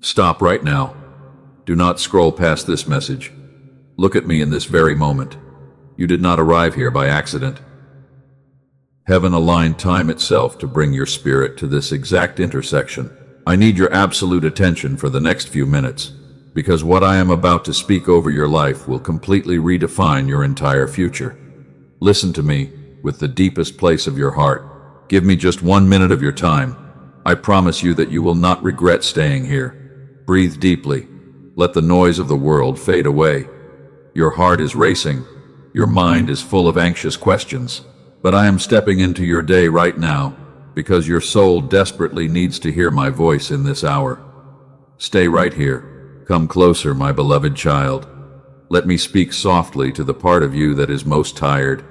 Stop right now. Do not scroll past this message. Look at me in this very moment. You did not arrive here by accident. Heaven aligned time itself to bring your spirit to this exact intersection. I need your absolute attention for the next few minutes, because what I am about to speak over your life will completely redefine your entire future. Listen to me with the deepest place of your heart. Give me just 1 minute of your time. I promise you that you will not regret staying here. Breathe deeply. Let the noise of the world fade away. Your heart is racing. Your mind is full of anxious questions. But I am stepping into your day right now because your soul desperately needs to hear my voice in this hour. Stay right here. Come closer, my beloved child. Let me speak softly to the part of you that is most tired.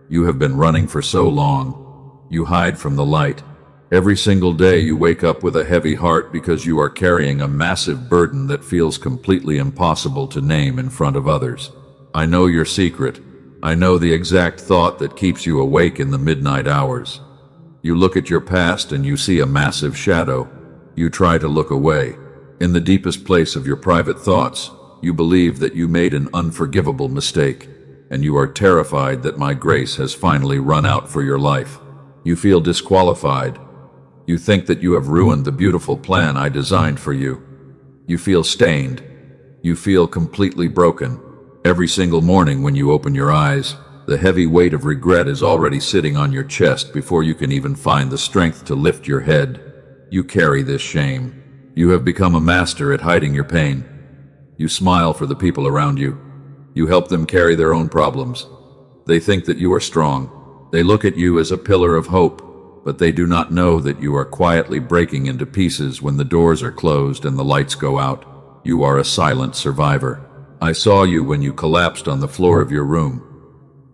You have been running for so long. You hide from the light. Every single day you wake up with a heavy heart because you are carrying a massive burden that feels completely impossible to name in front of others. I know your secret. I know the exact thought that keeps you awake in the midnight hours. You look at your past and you see a massive shadow. You try to look away. In the deepest place of your private thoughts, you believe that you made an unforgivable mistake, and you are terrified that my grace has finally run out for your life. You feel disqualified. You think that you have ruined the beautiful plan I designed for you. You feel stained. You feel completely broken. Every single morning when you open your eyes, the heavy weight of regret is already sitting on your chest before you can even find the strength to lift your head. You carry this shame. You have become a master at hiding your pain. You smile for the people around you. You help them carry their own problems. They think that you are strong. They look at you as a pillar of hope. But they do not know that you are quietly breaking into pieces when the doors are closed and the lights go out. You are a silent survivor. I saw you when you collapsed on the floor of your room.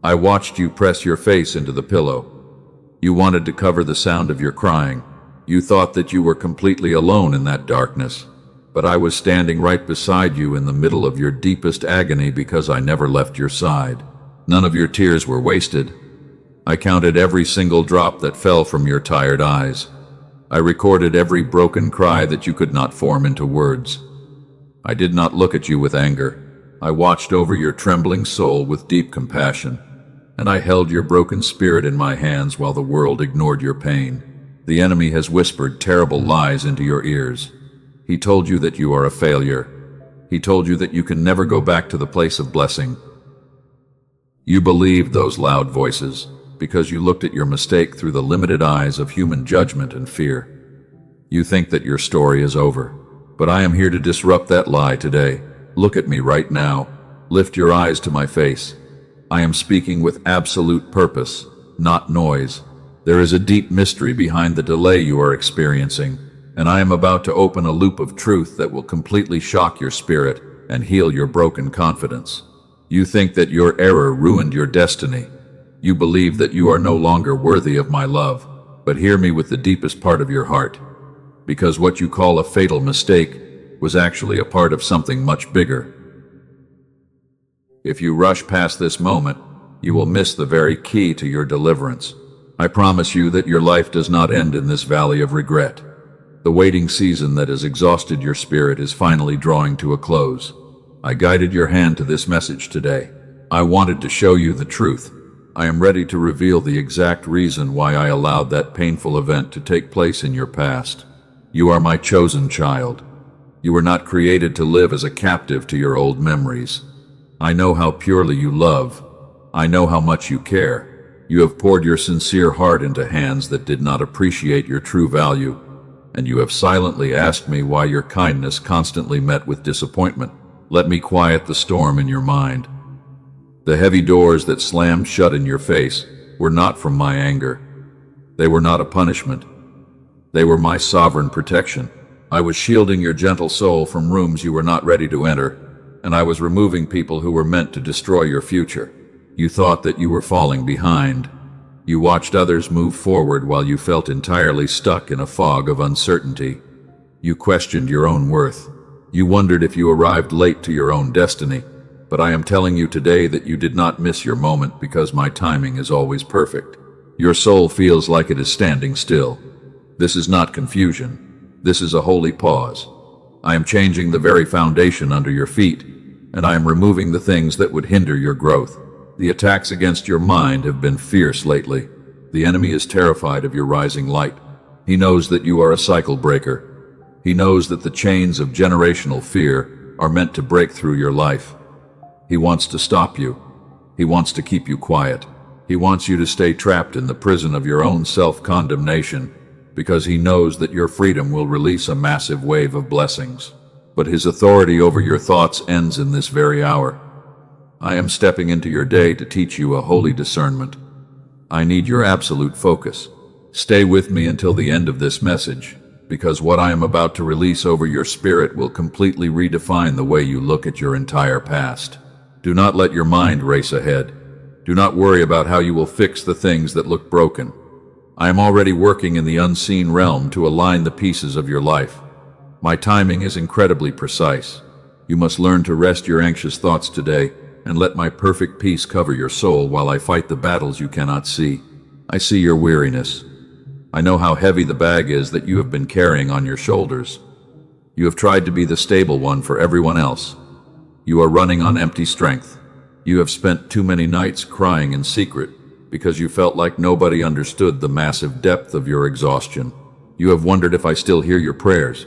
I watched you press your face into the pillow. You wanted to cover the sound of your crying. You thought that you were completely alone in that darkness. But I was standing right beside you in the middle of your deepest agony because I never left your side. None of your tears were wasted. I counted every single drop that fell from your tired eyes. I recorded every broken cry that you could not form into words. I did not look at you with anger. I watched over your trembling soul with deep compassion, and I held your broken spirit in my hands while the world ignored your pain. The enemy has whispered terrible lies into your ears. He told you that you are a failure. He told you that you can never go back to the place of blessing. You believed those loud voices because you looked at your mistake through the limited eyes of human judgment and fear. You think that your story is over, but I am here to disrupt that lie today. Look at me right now. Lift your eyes to my face. I am speaking with absolute purpose, not noise. There is a deep mystery behind the delay you are experiencing, and I am about to open a loop of truth that will completely shock your spirit and heal your broken confidence. You think that your error ruined your destiny. You believe that you are no longer worthy of my love, but hear me with the deepest part of your heart, because what you call a fatal mistake was actually a part of something much bigger. If you rush past this moment, you will miss the very key to your deliverance. I promise you that your life does not end in this valley of regret. The waiting season that has exhausted your spirit is finally drawing to a close. I guided your hand to this message today. I wanted to show you the truth. I am ready to reveal the exact reason why I allowed that painful event to take place in your past. You are my chosen child. You were not created to live as a captive to your old memories. I know how purely you love. I know how much you care. You have poured your sincere heart into hands that did not appreciate your true value, and you have silently asked me why your kindness constantly met with disappointment. Let me quiet the storm in your mind. The heavy doors that slammed shut in your face were not from my anger. They were not a punishment. They were my sovereign protection. I was shielding your gentle soul from rooms you were not ready to enter, and I was removing people who were meant to destroy your future. You thought that you were falling behind. You watched others move forward while you felt entirely stuck in a fog of uncertainty. You questioned your own worth. You wondered if you arrived late to your own destiny. But I am telling you today that you did not miss your moment because my timing is always perfect. Your soul feels like it is standing still. This is not confusion. This is a holy pause. I am changing the very foundation under your feet, and I am removing the things that would hinder your growth. The attacks against your mind have been fierce lately. The enemy is terrified of your rising light. He knows that you are a cycle breaker. He knows that the chains of generational fear are meant to break through your life. He wants to stop you. He wants to keep you quiet. He wants you to stay trapped in the prison of your own self-condemnation, because he knows that your freedom will release a massive wave of blessings. But his authority over your thoughts ends in this very hour. I am stepping into your day to teach you a holy discernment. I need your absolute focus. Stay with me until the end of this message, because what I am about to release over your spirit will completely redefine the way you look at your entire past. Do not let your mind race ahead. Do not worry about how you will fix the things that look broken. I am already working in the unseen realm to align the pieces of your life. My timing is incredibly precise. You must learn to rest your anxious thoughts today and let my perfect peace cover your soul while I fight the battles you cannot see. I see your weariness. I know how heavy the bag is that you have been carrying on your shoulders. You have tried to be the stable one for everyone else. You are running on empty strength. You have spent too many nights crying in secret because you felt like nobody understood the massive depth of your exhaustion. You have wondered if I still hear your prayers.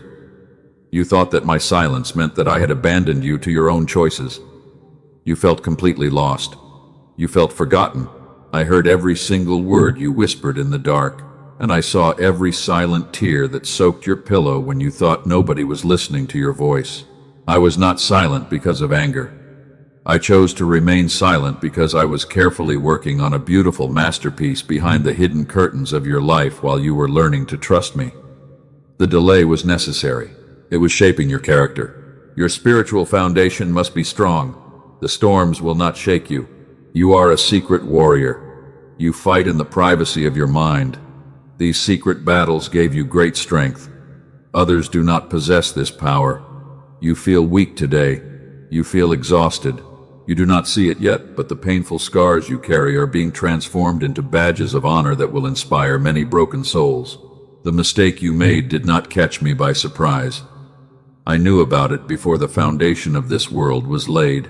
You thought that my silence meant that I had abandoned you to your own choices. You felt completely lost. You felt forgotten. I heard every single word you whispered in the dark, and I saw every silent tear that soaked your pillow when you thought nobody was listening to your voice. I was not silent because of anger. I chose to remain silent because I was carefully working on a beautiful masterpiece behind the hidden curtains of your life while you were learning to trust me. The delay was necessary. It was shaping your character. Your spiritual foundation must be strong. The storms will not shake you. You are a secret warrior. You fight in the privacy of your mind. These secret battles gave you great strength. Others do not possess this power. You feel weak today. You feel exhausted. You do not see it yet, but the painful scars you carry are being transformed into badges of honor that will inspire many broken souls. The mistake you made did not catch me by surprise. I knew about it before the foundation of this world was laid.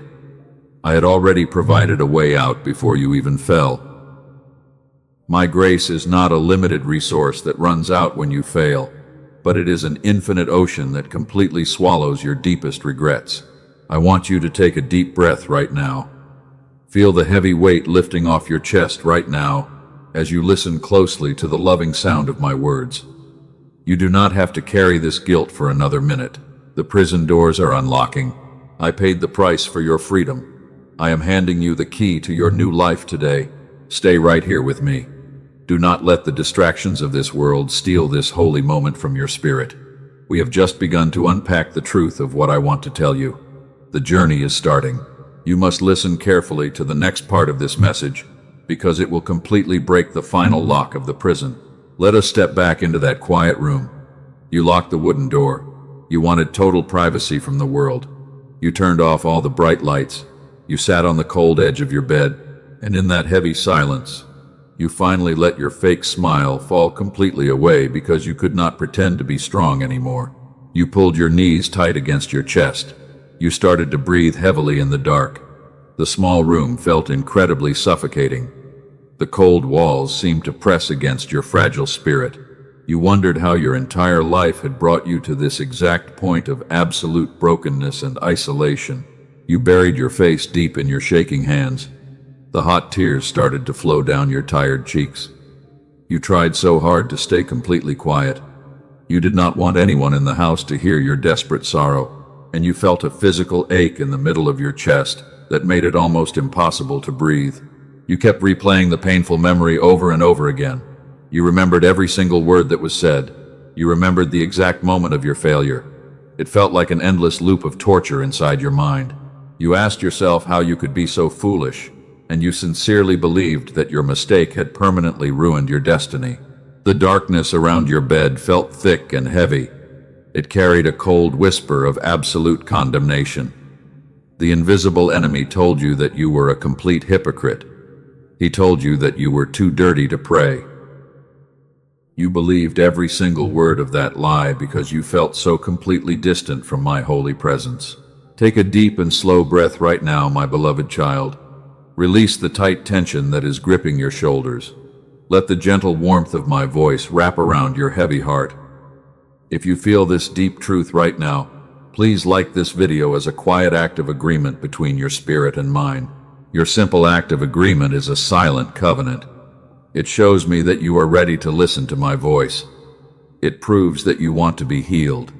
I had already provided a way out before you even fell. My grace is not a limited resource that runs out when you fail, but it is an infinite ocean that completely swallows your deepest regrets. I want you to take a deep breath right now. Feel the heavy weight lifting off your chest right now as you listen closely to the loving sound of my words. You do not have to carry this guilt for another minute. The prison doors are unlocking. I paid the price for your freedom. I am handing you the key to your new life today. Stay right here with me. Do not let the distractions of this world steal this holy moment from your spirit. We have just begun to unpack the truth of what I want to tell you. The journey is starting. You must listen carefully to the next part of this message, because it will completely break the final lock of the prison. Let us step back into that quiet room. You locked the wooden door. You wanted total privacy from the world. You turned off all the bright lights. You sat on the cold edge of your bed, and in that heavy silence, you finally let your fake smile fall completely away because you could not pretend to be strong anymore. You pulled your knees tight against your chest. You started to breathe heavily in the dark. The small room felt incredibly suffocating. The cold walls seemed to press against your fragile spirit. You wondered how your entire life had brought you to this exact point of absolute brokenness and isolation. You buried your face deep in your shaking hands. The hot tears started to flow down your tired cheeks. You tried so hard to stay completely quiet. You did not want anyone in the house to hear your desperate sorrow, and you felt a physical ache in the middle of your chest that made it almost impossible to breathe. You kept replaying the painful memory over and over again. You remembered every single word that was said. You remembered the exact moment of your failure. It felt like an endless loop of torture inside your mind. You asked yourself how you could be so foolish, and you sincerely believed that your mistake had permanently ruined your destiny. The darkness around your bed felt thick and heavy. It carried a cold whisper of absolute condemnation. The invisible enemy told you that you were a complete hypocrite. He told you that you were too dirty to pray. You believed every single word of that lie because you felt so completely distant from my holy presence. Take a deep and slow breath right now, my beloved child. Release the tight tension that is gripping your shoulders. Let the gentle warmth of my voice wrap around your heavy heart. If you feel this deep truth right now, please like this video as a quiet act of agreement between your spirit and mine. Your simple act of agreement is a silent covenant. It shows me that you are ready to listen to my voice. It proves that you want to be healed.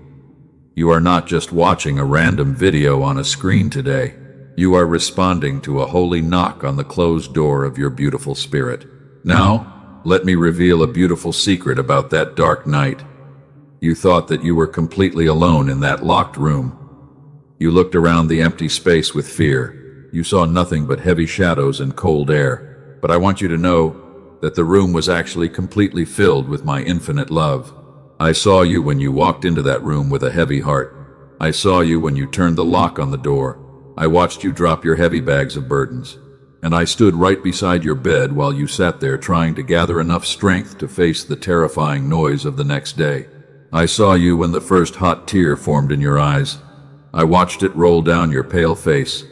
You are not just watching a random video on a screen today. You are responding to a holy knock on the closed door of your beautiful spirit. Now, let me reveal a beautiful secret about that dark night. You thought that you were completely alone in that locked room. You looked around the empty space with fear. You saw nothing but heavy shadows and cold air. But I want you to know that the room was actually completely filled with my infinite love. I saw you when you walked into that room with a heavy heart. I saw you when you turned the lock on the door. I watched you drop your heavy bags of burdens. And I stood right beside your bed while you sat there trying to gather enough strength to face the terrifying noise of the next day. I saw you when the first hot tear formed in your eyes. I watched it roll down your pale face.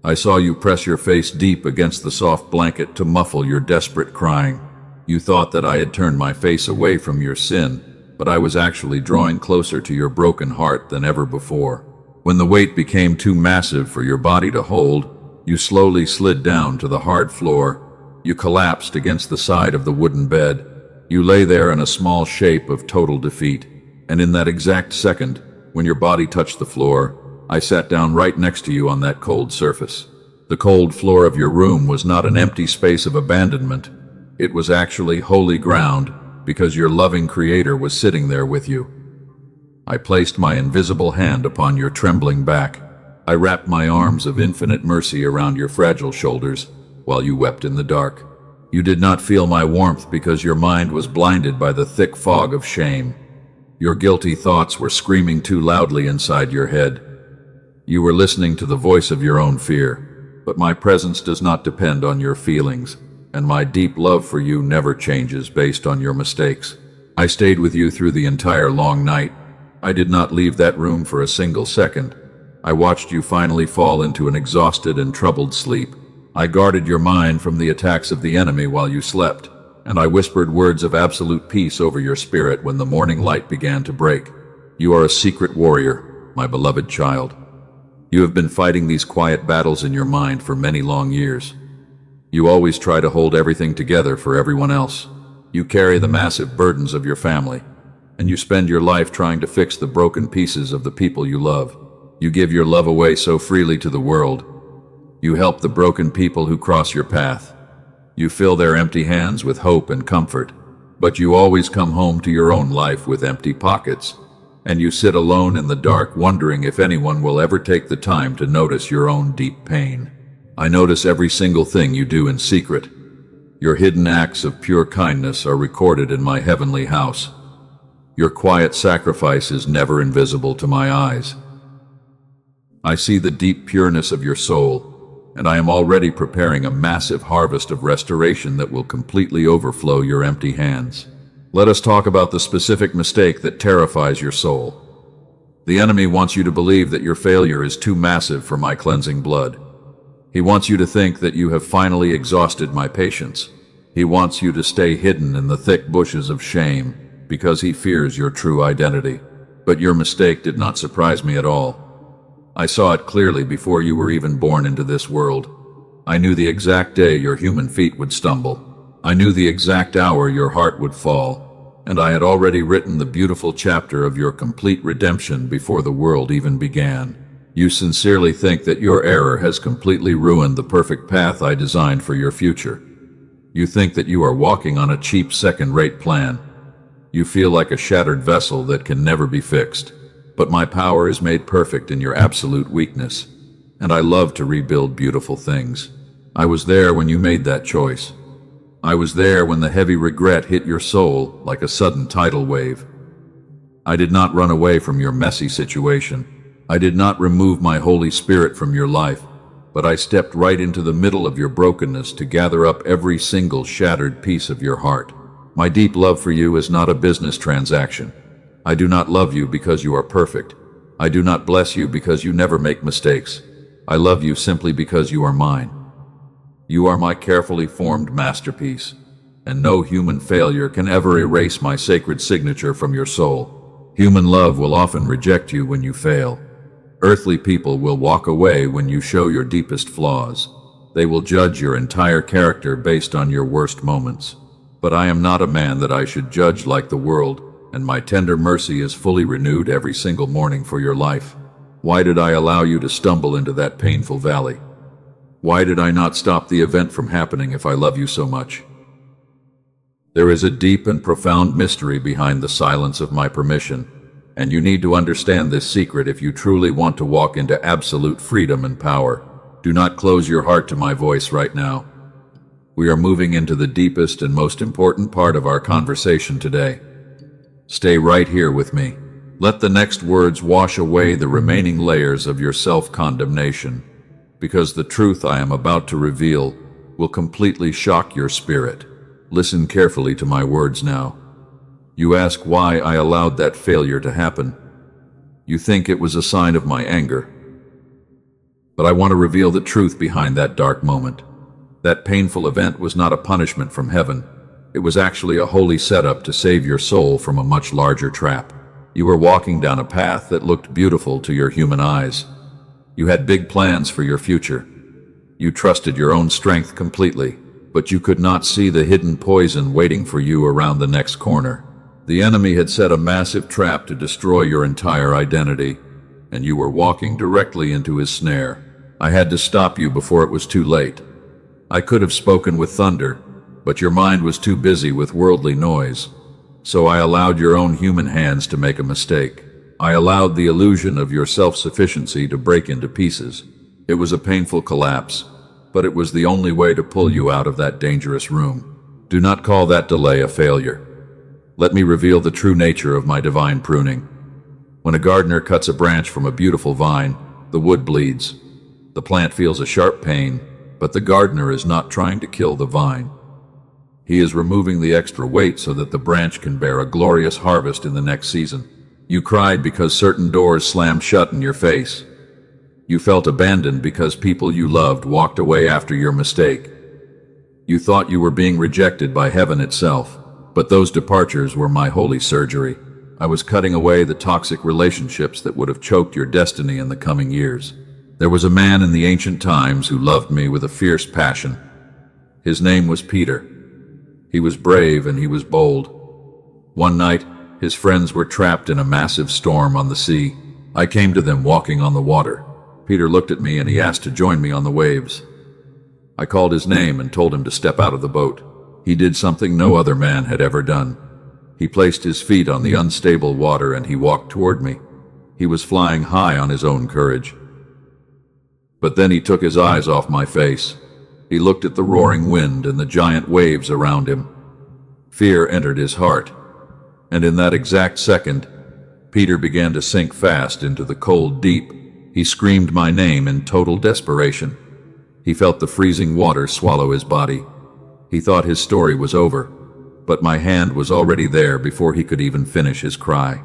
I saw you press your face deep against the soft blanket to muffle your desperate crying. You thought that I had turned my face away from your sin, but I was actually drawing closer to your broken heart than ever before. When the weight became too massive for your body to hold, you slowly slid down to the hard floor. You collapsed against the side of the wooden bed. You lay there in a small shape of total defeat. And in that exact second, when your body touched the floor, I sat down right next to you on that cold surface. The cold floor of your room was not an empty space of abandonment. It was actually holy ground because your loving Creator was sitting there with you. I placed my invisible hand upon your trembling back. I wrapped my arms of infinite mercy around your fragile shoulders while you wept in the dark. You did not feel my warmth because your mind was blinded by the thick fog of shame. Your guilty thoughts were screaming too loudly inside your head. You were listening to the voice of your own fear, but my presence does not depend on your feelings, and my deep love for you never changes based on your mistakes. I stayed with you through the entire long night. I did not leave that room for a single second. I watched you finally fall into an exhausted and troubled sleep. I guarded your mind from the attacks of the enemy while you slept, and I whispered words of absolute peace over your spirit when the morning light began to break. You are a secret warrior, my beloved child. You have been fighting these quiet battles in your mind for many long years. You always try to hold everything together for everyone else. You carry the massive burdens of your family, and you spend your life trying to fix the broken pieces of the people you love. You give your love away so freely to the world. You help the broken people who cross your path. You fill their empty hands with hope and comfort, but you always come home to your own life with empty pockets. And you sit alone in the dark wondering if anyone will ever take the time to notice your own deep pain. I notice every single thing you do in secret. Your hidden acts of pure kindness are recorded in my heavenly house. Your quiet sacrifice is never invisible to my eyes. I see the deep pureness of your soul, and I am already preparing a massive harvest of restoration that will completely overflow your empty hands. Let us talk about the specific mistake that terrifies your soul. The enemy wants you to believe that your failure is too massive for my cleansing blood. He wants you to think that you have finally exhausted my patience. He wants you to stay hidden in the thick bushes of shame because he fears your true identity. But your mistake did not surprise me at all. I saw it clearly before you were even born into this world. I knew the exact day your human feet would stumble. I knew the exact hour your heart would fall, and I had already written the beautiful chapter of your complete redemption before the world even began. You sincerely think that your error has completely ruined the perfect path I designed for your future. You think that you are walking on a cheap second-rate plan. You feel like a shattered vessel that can never be fixed. But my power is made perfect in your absolute weakness, and I love to rebuild beautiful things. I was there when you made that choice. I was there when the heavy regret hit your soul like a sudden tidal wave. I did not run away from your messy situation. I did not remove my Holy Spirit from your life, but I stepped right into the middle of your brokenness to gather up every single shattered piece of your heart. My deep love for you is not a business transaction. I do not love you because you are perfect. I do not bless you because you never make mistakes. I love you simply because you are mine. You are my carefully formed masterpiece, and no human failure can ever erase my sacred signature from your soul. Human love will often reject you when you fail. Earthly people will walk away when you show your deepest flaws. They will judge your entire character based on your worst moments. But I am not a man that I should judge like the world, and my tender mercy is fully renewed every single morning for your life. Why did I allow you to stumble into that painful valley? Why did I not stop the event from happening if I love you so much? There is a deep and profound mystery behind the silence of my permission, and you need to understand this secret if you truly want to walk into absolute freedom and power. Do not close your heart to my voice right now. We are moving into the deepest and most important part of our conversation today. Stay right here with me. Let the next words wash away the remaining layers of your self-condemnation, because the truth I am about to reveal will completely shock your spirit. Listen carefully to my words now. You ask why I allowed that failure to happen. You think it was a sign of my anger. But I want to reveal the truth behind that dark moment. That painful event was not a punishment from heaven. It was actually a holy setup to save your soul from a much larger trap. You were walking down a path that looked beautiful to your human eyes. You had big plans for your future. You trusted your own strength completely, but you could not see the hidden poison waiting for you around the next corner. The enemy had set a massive trap to destroy your entire identity, and you were walking directly into his snare. I had to stop you before it was too late. I could have spoken with thunder, but your mind was too busy with worldly noise. So I allowed your own human hands to make a mistake. I allowed the illusion of your self-sufficiency to break into pieces. It was a painful collapse, but it was the only way to pull you out of that dangerous room. Do not call that delay a failure. Let me reveal the true nature of my divine pruning. When a gardener cuts a branch from a beautiful vine, the wood bleeds. The plant feels a sharp pain, but the gardener is not trying to kill the vine. He is removing the extra weight so that the branch can bear a glorious harvest in the next season. You cried because certain doors slammed shut in your face. You felt abandoned because people you loved walked away after your mistake. You thought you were being rejected by heaven itself, but those departures were my holy surgery. I was cutting away the toxic relationships that would have choked your destiny in the coming years. There was a man in the ancient times who loved me with a fierce passion. His name was Peter. He was brave and he was bold. One night, his friends were trapped in a massive storm on the sea. I came to them walking on the water. Peter looked at me and he asked to join me on the waves. I called his name and told him to step out of the boat. He did something no other man had ever done. He placed his feet on the unstable water and he walked toward me. He was flying high on his own courage. But then he took his eyes off my face. He looked at the roaring wind and the giant waves around him. Fear entered his heart, and in that exact second, Peter began to sink fast into the cold deep. He screamed my name in total desperation. He felt the freezing water swallow his body. He thought his story was over, but my hand was already there before he could even finish his cry.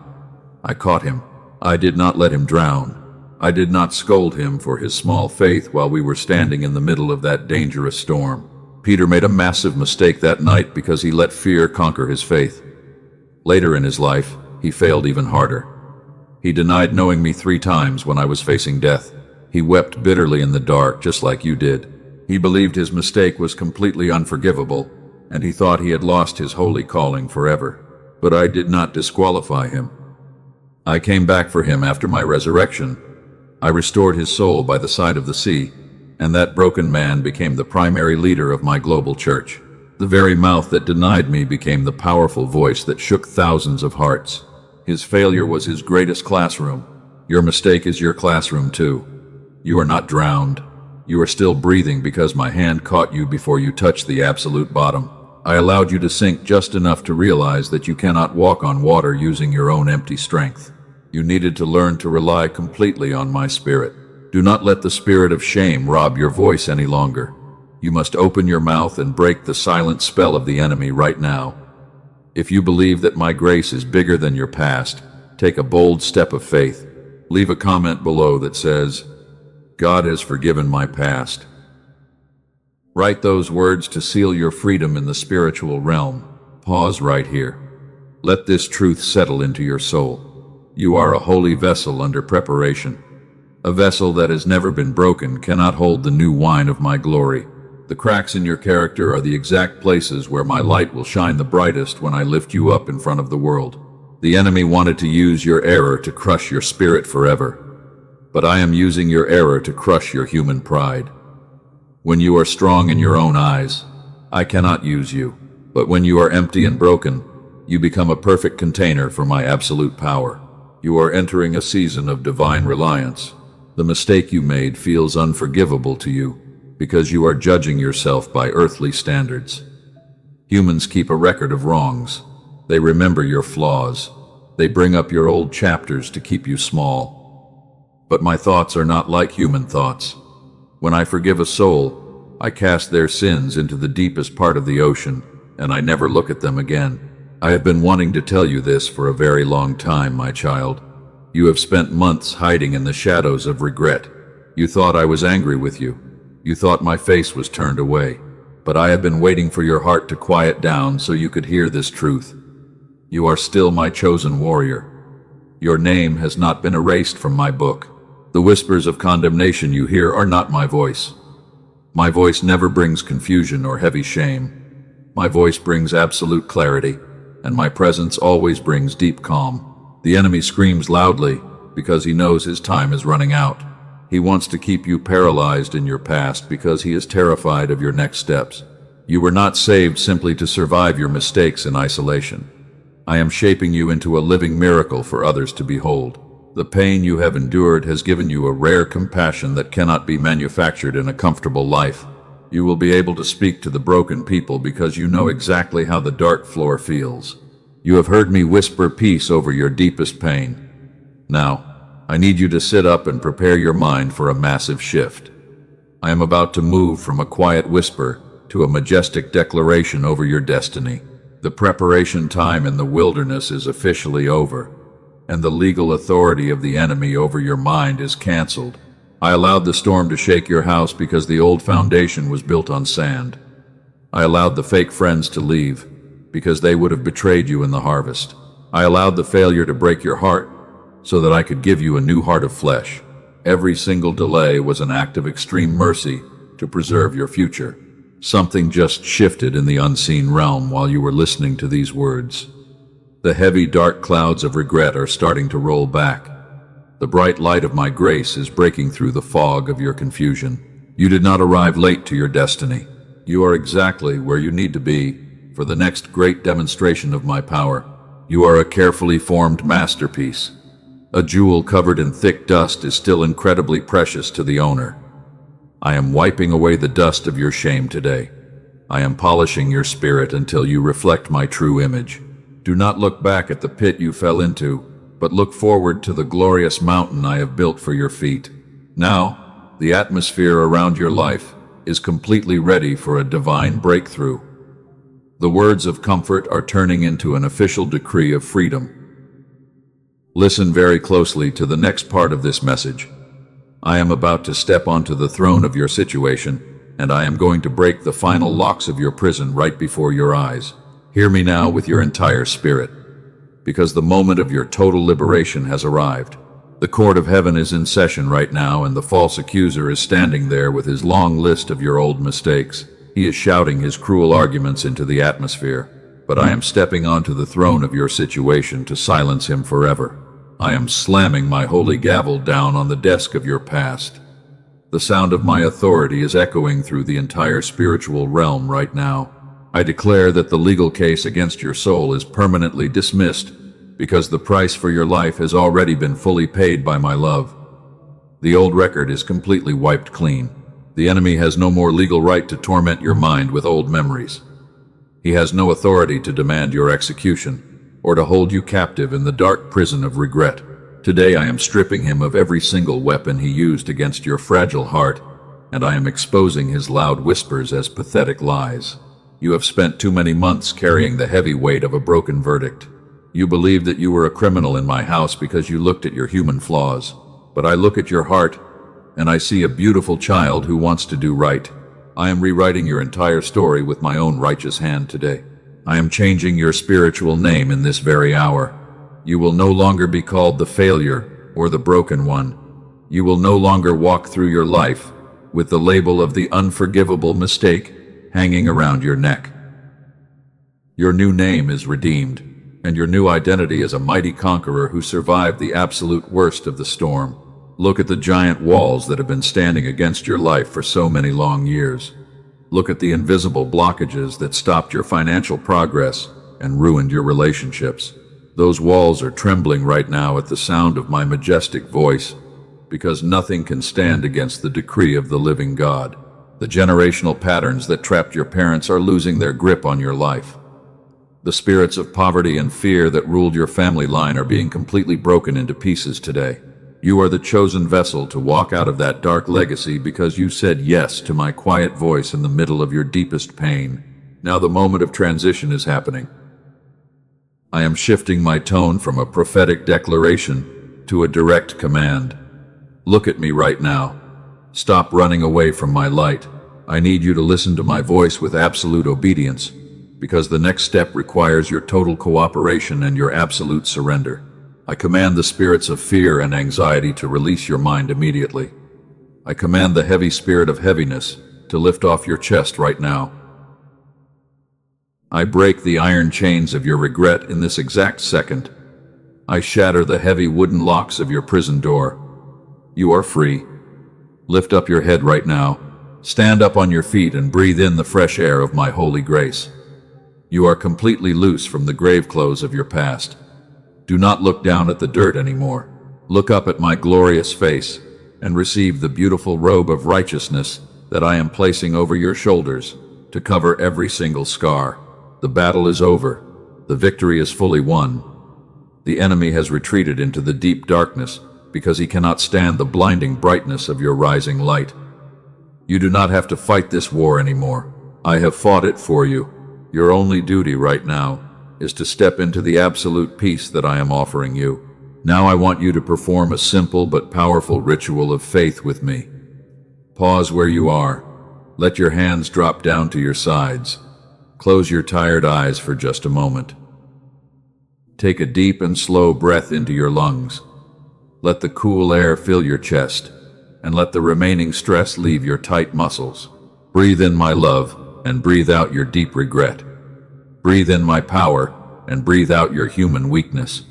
I caught him. I did not let him drown. I did not scold him for his small faith while we were standing in the middle of that dangerous storm. Peter made a massive mistake that night because he let fear conquer his faith. Later in his life, he failed even harder. He denied knowing me 3 times when I was facing death. He wept bitterly in the dark, just like you did. He believed his mistake was completely unforgivable, and he thought he had lost his holy calling forever. But I did not disqualify him. I came back for him after my resurrection. I restored his soul by the side of the sea, and that broken man became the primary leader of my global church. The very mouth that denied me became the powerful voice that shook thousands of hearts. His failure was his greatest classroom. Your mistake is your classroom too. You are not drowned. You are still breathing because my hand caught you before you touched the absolute bottom. I allowed you to sink just enough to realize that you cannot walk on water using your own empty strength. You needed to learn to rely completely on my spirit. Do not let the spirit of shame rob your voice any longer. You must open your mouth and break the silent spell of the enemy right now. If you believe that my grace is bigger than your past, take a bold step of faith. Leave a comment below that says, "God has forgiven my past." Write those words to seal your freedom in the spiritual realm. Pause right here. Let this truth settle into your soul. You are a holy vessel under preparation. A vessel that has never been broken cannot hold the new wine of my glory. The cracks in your character are the exact places where my light will shine the brightest when I lift you up in front of the world. The enemy wanted to use your error to crush your spirit forever, but I am using your error to crush your human pride. When you are strong in your own eyes, I cannot use you, but when you are empty and broken, you become a perfect container for my absolute power. You are entering a season of divine reliance. The mistake you made feels unforgivable to you because you are judging yourself by earthly standards. Humans keep a record of wrongs. They remember your flaws. They bring up your old chapters to keep you small. But my thoughts are not like human thoughts. When I forgive a soul, I cast their sins into the deepest part of the ocean, and I never look at them again. I have been wanting to tell you this for a very long time, my child. You have spent months hiding in the shadows of regret. You thought I was angry with you. You thought my face was turned away. But I have been waiting for your heart to quiet down so you could hear this truth. You are still my chosen warrior. Your name has not been erased from my book. The whispers of condemnation you hear are not my voice. My voice never brings confusion or heavy shame. My voice brings absolute clarity, and my presence always brings deep calm. The enemy screams loudly because he knows his time is running out. He wants to keep you paralyzed in your past because he is terrified of your next steps. You were not saved simply to survive your mistakes in isolation. I am shaping you into a living miracle for others to behold. The pain you have endured has given you a rare compassion that cannot be manufactured in a comfortable life. You will be able to speak to the broken people because you know exactly how the dark floor feels. You have heard me whisper peace over your deepest pain. Now, I need you to sit up and prepare your mind for a massive shift. I am about to move from a quiet whisper to a majestic declaration over your destiny. The preparation time in the wilderness is officially over, and the legal authority of the enemy over your mind is canceled. I allowed the storm to shake your house because the old foundation was built on sand. I allowed the fake friends to leave because they would have betrayed you in the harvest. I allowed the failure to break your heart so that I could give you a new heart of flesh. Every single delay was an act of extreme mercy to preserve your future. Something just shifted in the unseen realm while you were listening to these words. The heavy, dark clouds of regret are starting to roll back. The bright light of my grace is breaking through the fog of your confusion. You did not arrive late to your destiny. You are exactly where you need to be for the next great demonstration of my power. You are a carefully formed masterpiece. A jewel covered in thick dust is still incredibly precious to the owner. I am wiping away the dust of your shame today. I am polishing your spirit until you reflect my true image. Do not look back at the pit you fell into, but look forward to the glorious mountain I have built for your feet. Now, the atmosphere around your life is completely ready for a divine breakthrough. The words of comfort are turning into an official decree of freedom. Listen very closely to the next part of this message. I am about to step onto the throne of your situation, and I am going to break the final locks of your prison right before your eyes. Hear me now with your entire spirit, because the moment of your total liberation has arrived. The court of heaven is in session right now, and the false accuser is standing there with his long list of your old mistakes. He is shouting his cruel arguments into the atmosphere, but I am stepping onto the throne of your situation to silence him forever. I am slamming my holy gavel down on the desk of your past. The sound of my authority is echoing through the entire spiritual realm right now. I declare that the legal case against your soul is permanently dismissed because the price for your life has already been fully paid by my love. The old record is completely wiped clean. The enemy has no more legal right to torment your mind with old memories. He has no authority to demand your execution or to hold you captive in the dark prison of regret. Today I am stripping him of every single weapon he used against your fragile heart, and I am exposing his loud whispers as pathetic lies. You have spent too many months carrying the heavy weight of a broken verdict. You believed that you were a criminal in my house because you looked at your human flaws. But I look at your heart, and I see a beautiful child who wants to do right. I am rewriting your entire story with my own righteous hand today. I am changing your spiritual name in this very hour. You will no longer be called the failure or the broken one. You will no longer walk through your life with the label of the unforgivable mistake hanging around your neck. Your new name is redeemed, and your new identity is a mighty conqueror who survived the absolute worst of the storm. Look at the giant walls that have been standing against your life for so many long years. Look at the invisible blockages that stopped your financial progress and ruined your relationships. Those walls are trembling right now at the sound of my majestic voice, because nothing can stand against the decree of the living God. The generational patterns that trapped your parents are losing their grip on your life. The spirits of poverty and fear that ruled your family line are being completely broken into pieces today. You are the chosen vessel to walk out of that dark legacy because you said yes to my quiet voice in the middle of your deepest pain. Now the moment of transition is happening. I am shifting my tone from a prophetic declaration to a direct command. Look at me right now. Stop running away from my light. I need you to listen to my voice with absolute obedience, because the next step requires your total cooperation and your absolute surrender. I command the spirits of fear and anxiety to release your mind immediately. I command the heavy spirit of heaviness to lift off your chest right now. I break the iron chains of your regret in this exact second. I shatter the heavy wooden locks of your prison door. You are free. Lift up your head right now. Stand up on your feet and breathe in the fresh air of my holy grace. You are completely loose from the grave clothes of your past. Do not look down at the dirt anymore. Look up at my glorious face and receive the beautiful robe of righteousness that I am placing over your shoulders to cover every single scar. The battle is over. The victory is fully won. The enemy has retreated into the deep darkness because he cannot stand the blinding brightness of your rising light. You do not have to fight this war anymore. I have fought it for you. Your only duty right now is to step into the absolute peace that I am offering you. Now I want you to perform a simple but powerful ritual of faith with me. Pause where you are. Let your hands drop down to your sides. Close your tired eyes for just a moment. Take a deep and slow breath into your lungs. Let the cool air fill your chest, and let the remaining stress leave your tight muscles. Breathe in my love, and breathe out your deep regret. Breathe in my power, and breathe out your human weakness.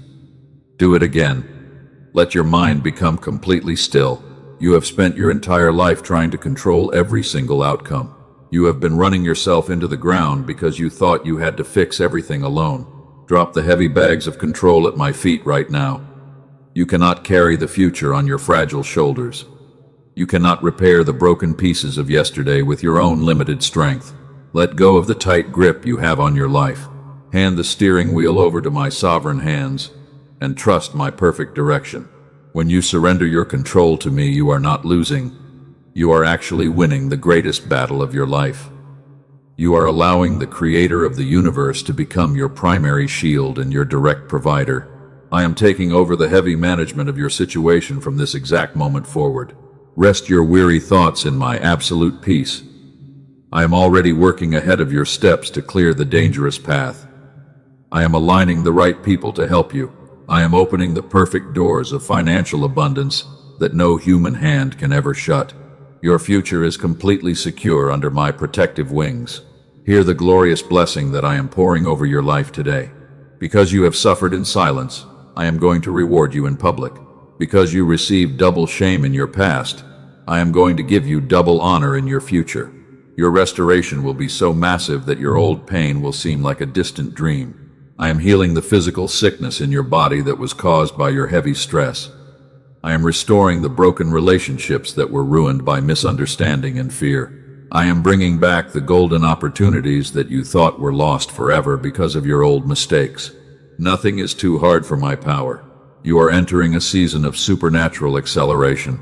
Do it again. Let your mind become completely still. You have spent your entire life trying to control every single outcome. You have been running yourself into the ground because you thought you had to fix everything alone. Drop the heavy bags of control at my feet right now. You cannot carry the future on your fragile shoulders. You cannot repair the broken pieces of yesterday with your own limited strength. Let go of the tight grip you have on your life. Hand the steering wheel over to my sovereign hands and trust my perfect direction. When you surrender your control to me, you are not losing. You are actually winning the greatest battle of your life. You are allowing the creator of the universe to become your primary shield and your direct provider. I am taking over the heavy management of your situation from this exact moment forward. Rest your weary thoughts in my absolute peace. I am already working ahead of your steps to clear the dangerous path. I am aligning the right people to help you. I am opening the perfect doors of financial abundance that no human hand can ever shut. Your future is completely secure under my protective wings. Hear the glorious blessing that I am pouring over your life today. Because you have suffered in silence, I am going to reward you in public. Because you received double shame in your past, I am going to give you double honor in your future. Your restoration will be so massive that your old pain will seem like a distant dream. I am healing the physical sickness in your body that was caused by your heavy stress. I am restoring the broken relationships that were ruined by misunderstanding and fear. I am bringing back the golden opportunities that you thought were lost forever because of your old mistakes. Nothing is too hard for my power. You are entering a season of supernatural acceleration.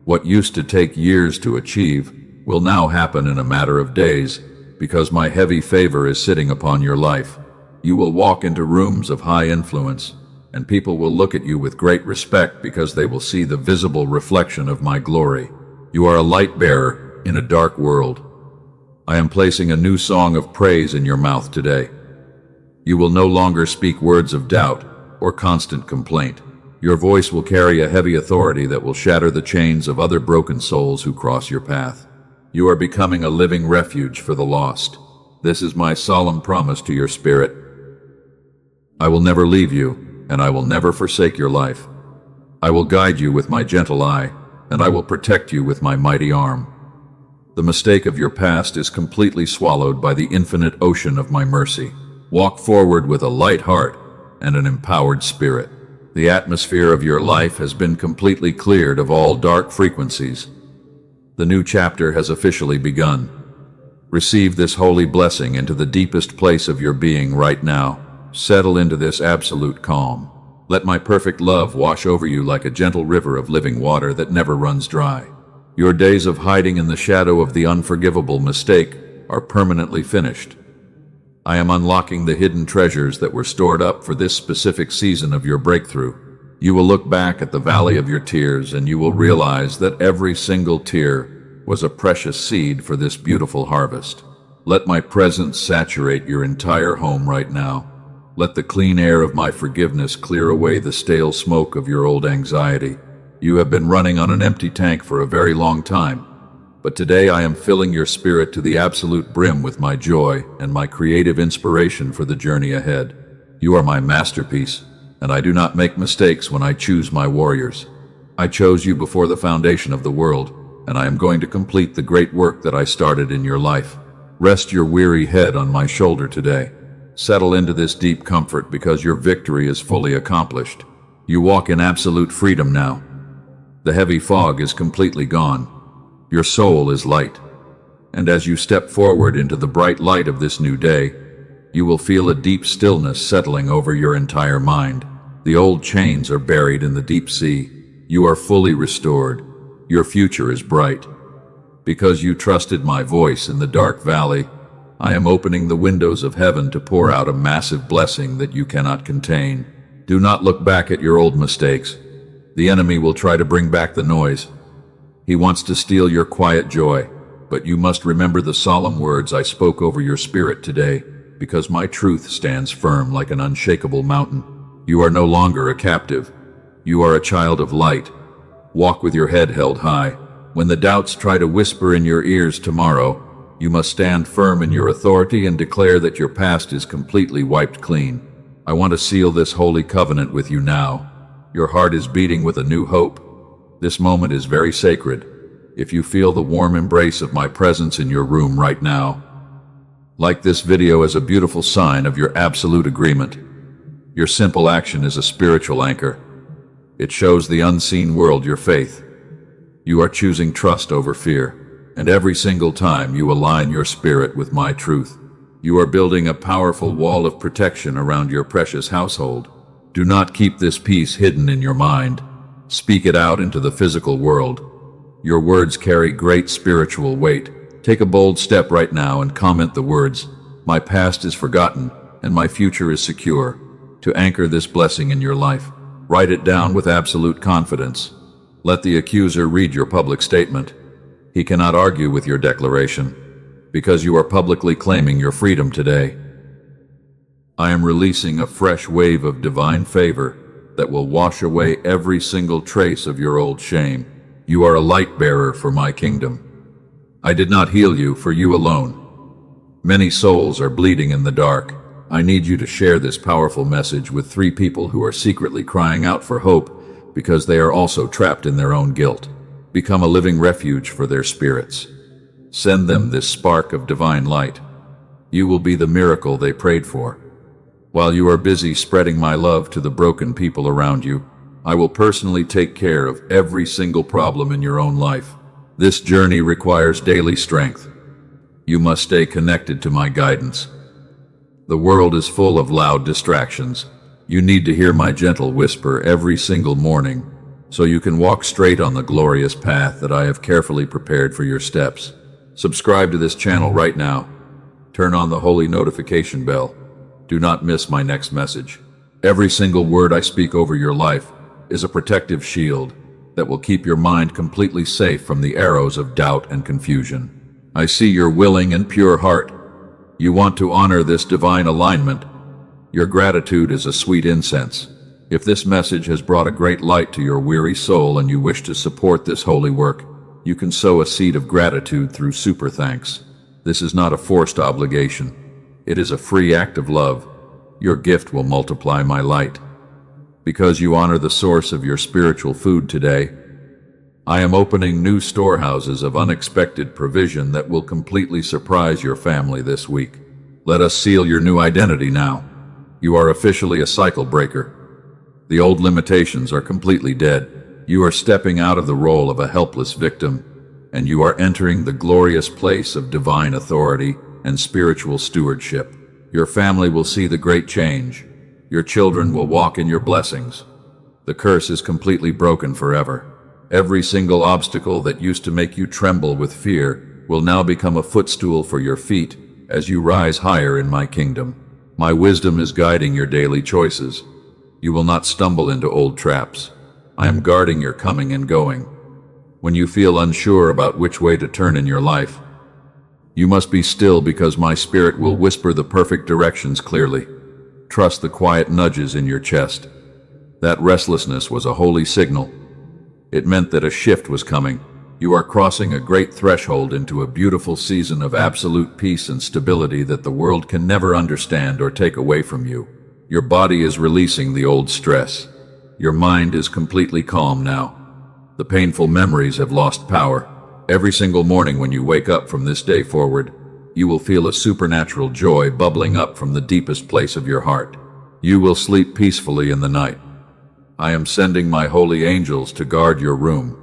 What used to take years to achieve will now happen in a matter of days. because my heavy favor is sitting upon your life. You will walk into rooms of high influence, and people will look at you with great respect because they will see the visible reflection of my glory. You are a light bearer in a dark world. I am placing a new song of praise in your mouth today. You will no longer speak words of doubt or constant complaint. Your voice will carry a heavy authority that will shatter the chains of other broken souls who cross your path. You are becoming a living refuge for the lost. This is my solemn promise to your spirit. I will never leave you, and I will never forsake your life. I will guide you with my gentle eye, and I will protect you with my mighty arm. The mistake of your past is completely swallowed by the infinite ocean of my mercy. Walk forward with a light heart and an empowered spirit. The atmosphere of your life has been completely cleared of all dark frequencies. The new chapter has officially begun. Receive this holy blessing into the deepest place of your being right now. Settle into this absolute calm. Let my perfect love wash over you like a gentle river of living water that never runs dry. Your days of hiding in the shadow of the unforgivable mistake are permanently finished. I am unlocking the hidden treasures that were stored up for this specific season of your breakthrough. You will look back at the valley of your tears and you will realize that every single tear was a precious seed for this beautiful harvest. Let my presence saturate your entire home right now. Let the clean air of my forgiveness clear away the stale smoke of your old anxiety. You have been running on an empty tank for a very long time, but today I am filling your spirit to the absolute brim with my joy and my creative inspiration for the journey ahead. You are my masterpiece, and I do not make mistakes when I choose my warriors. I chose you before the foundation of the world, and I am going to complete the great work that I started in your life. Rest your weary head on my shoulder today. Settle into this deep comfort because your victory is fully accomplished. You walk in absolute freedom now. The heavy fog is completely gone. Your soul is light. And as you step forward into the bright light of this new day, you will feel a deep stillness settling over your entire mind. The old chains are buried in the deep sea. You are fully restored. Your future is bright. Because you trusted my voice in the dark valley, I am opening the windows of heaven to pour out a massive blessing that you cannot contain. Do not look back at your old mistakes. The enemy will try to bring back the noise. He wants to steal your quiet joy, but you must remember the solemn words I spoke over your spirit today, because my truth stands firm like an unshakable mountain. You are no longer a captive. You are a child of light. Walk with your head held high. When the doubts try to whisper in your ears tomorrow, you must stand firm in your authority and declare that your past is completely wiped clean. I want to seal this holy covenant with you now. Your heart is beating with a new hope. This moment is very sacred. If you feel the warm embrace of my presence in your room right now, like this video as a beautiful sign of your absolute agreement. Your simple action is a spiritual anchor. It shows the unseen world your faith. You are choosing trust over fear. And every single time you align your spirit with my truth, you are building a powerful wall of protection around your precious household. Do not keep this peace hidden in your mind. Speak it out into the physical world. Your words carry great spiritual weight. Take a bold step right now and comment the words, "My past is forgotten and my future is secure," to anchor this blessing in your life. Write it down with absolute confidence. Let the accuser read your public statement. He cannot argue with your declaration, because you are publicly claiming your freedom today. I am releasing a fresh wave of divine favor that will wash away every single trace of your old shame. You are a light bearer for my kingdom. I did not heal you for you alone. Many souls are bleeding in the dark. I need you to share this powerful message with 3 people who are secretly crying out for hope because they are also trapped in their own guilt. Become a living refuge for their spirits. Send them this spark of divine light. You will be the miracle they prayed for. While you are busy spreading my love to the broken people around you, I will personally take care of every single problem in your own life. This journey requires daily strength. You must stay connected to my guidance. The world is full of loud distractions. You need to hear my gentle whisper every single morning, so you can walk straight on the glorious path that I have carefully prepared for your steps. Subscribe to this channel right now Turn on the holy notification bell. Do not miss my next message. Every single word I speak over your life is a protective shield that will keep your mind completely safe from the arrows of doubt and confusion. I see your willing and pure heart. You want to honor this divine alignment. Your gratitude is a sweet incense. If this message has brought a great light to your weary soul and you wish to support this holy work, you can sow a seed of gratitude through super thanks. This is not a forced obligation. It is a free act of love. Your gift will multiply my light. Because you honor the source of your spiritual food today, I am opening new storehouses of unexpected provision that will completely surprise your family this week. Let us seal your new identity now. You are officially a cycle breaker. The old limitations are completely dead. You are stepping out of the role of a helpless victim, and you are entering the glorious place of divine authority and spiritual stewardship. Your family will see the great change. Your children will walk in your blessings. The curse is completely broken forever. Every single obstacle that used to make you tremble with fear will now become a footstool for your feet as you rise higher in my kingdom. My wisdom is guiding your daily choices. You will not stumble into old traps. I am guarding your coming and going. When you feel unsure about which way to turn in your life, you must be still because my spirit will whisper the perfect directions clearly. Trust the quiet nudges in your chest. That restlessness was a holy signal. It meant that a shift was coming. You are crossing a great threshold into a beautiful season of absolute peace and stability that the world can never understand or take away from you. Your body is releasing the old stress. Your mind is completely calm now. The painful memories have lost power. Every single morning when you wake up from this day forward, you will feel a supernatural joy bubbling up from the deepest place of your heart. You will sleep peacefully in the night. I am sending my holy angels to guard your room.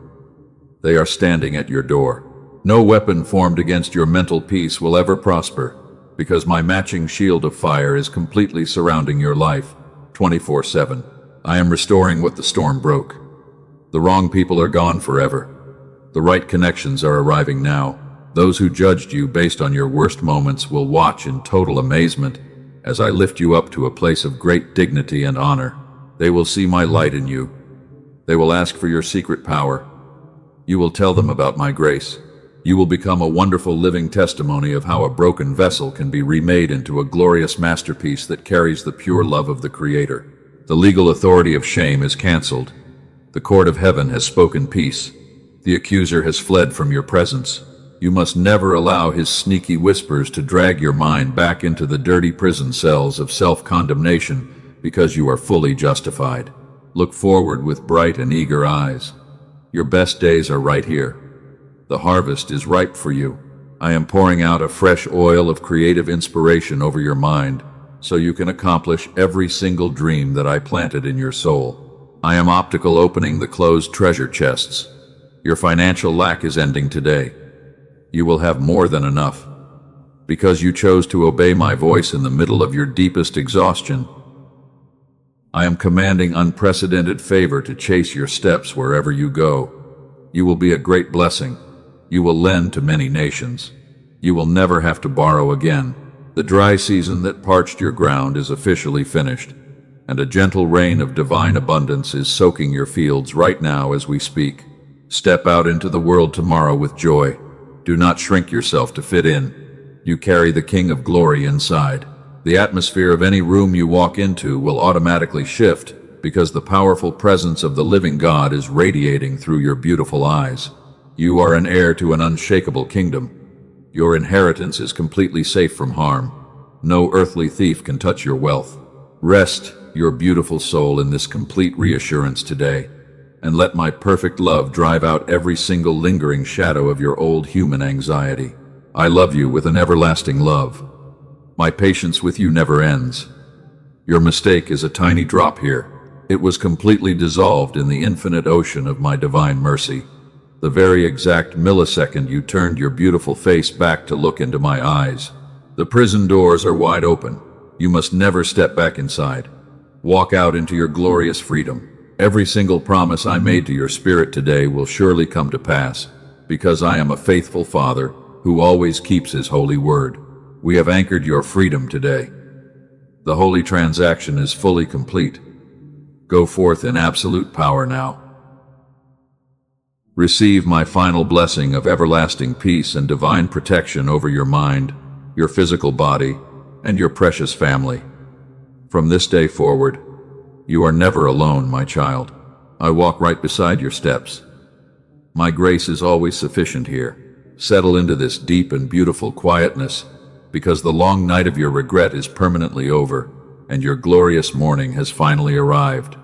They are standing at your door. No weapon formed against your mental peace will ever prosper, because my matching shield of fire is completely surrounding your life, 24/7. I am restoring what the storm broke. The wrong people are gone forever. The right connections are arriving now. Those who judged you based on your worst moments will watch in total amazement as I lift you up to a place of great dignity and honor. They will see my light in you. They will ask for your secret power. You will tell them about my grace. You will become a wonderful living testimony of how a broken vessel can be remade into a glorious masterpiece that carries the pure love of the Creator. The legal authority of shame is canceled. The court of heaven has spoken peace. The accuser has fled from your presence. You must never allow his sneaky whispers to drag your mind back into the dirty prison cells of self-condemnation because you are fully justified. Look forward with bright and eager eyes. Your best days are right here. The harvest is ripe for you. I am pouring out a fresh oil of creative inspiration over your mind so you can accomplish every single dream that I planted in your soul. I am optical opening the closed treasure chests. Your financial lack is ending today. You will have more than enough. Because you chose to obey my voice in the middle of your deepest exhaustion, I am commanding unprecedented favor to chase your steps wherever you go. You will be a great blessing. You will lend to many nations. You will never have to borrow again. The dry season that parched your ground is officially finished, and a gentle rain of divine abundance is soaking your fields right now as we speak. Step out into the world tomorrow with joy. Do not shrink yourself to fit in. You carry the King of Glory inside. The atmosphere of any room you walk into will automatically shift because the powerful presence of the living God is radiating through your beautiful eyes. You are an heir to an unshakable kingdom. Your inheritance is completely safe from harm. No earthly thief can touch your wealth. Rest, your beautiful soul, in this complete reassurance today, and let my perfect love drive out every single lingering shadow of your old human anxiety. I love you with an everlasting love. My patience with you never ends. Your mistake is a tiny drop here. It was completely dissolved in the infinite ocean of my divine mercy. The very exact millisecond you turned your beautiful face back to look into my eyes. The prison doors are wide open. You must never step back inside. Walk out into your glorious freedom. Every single promise I made to your spirit today will surely come to pass, because I am a faithful Father who always keeps his holy word. We have anchored your freedom today. The holy transaction is fully complete. Go forth in absolute power now. Receive my final blessing of everlasting peace and divine protection over your mind, your physical body, and your precious family. From this day forward, you are never alone, my child. I walk right beside your steps. My grace is always sufficient here. Settle into this deep and beautiful quietness, because the long night of your regret is permanently over, and your glorious morning has finally arrived.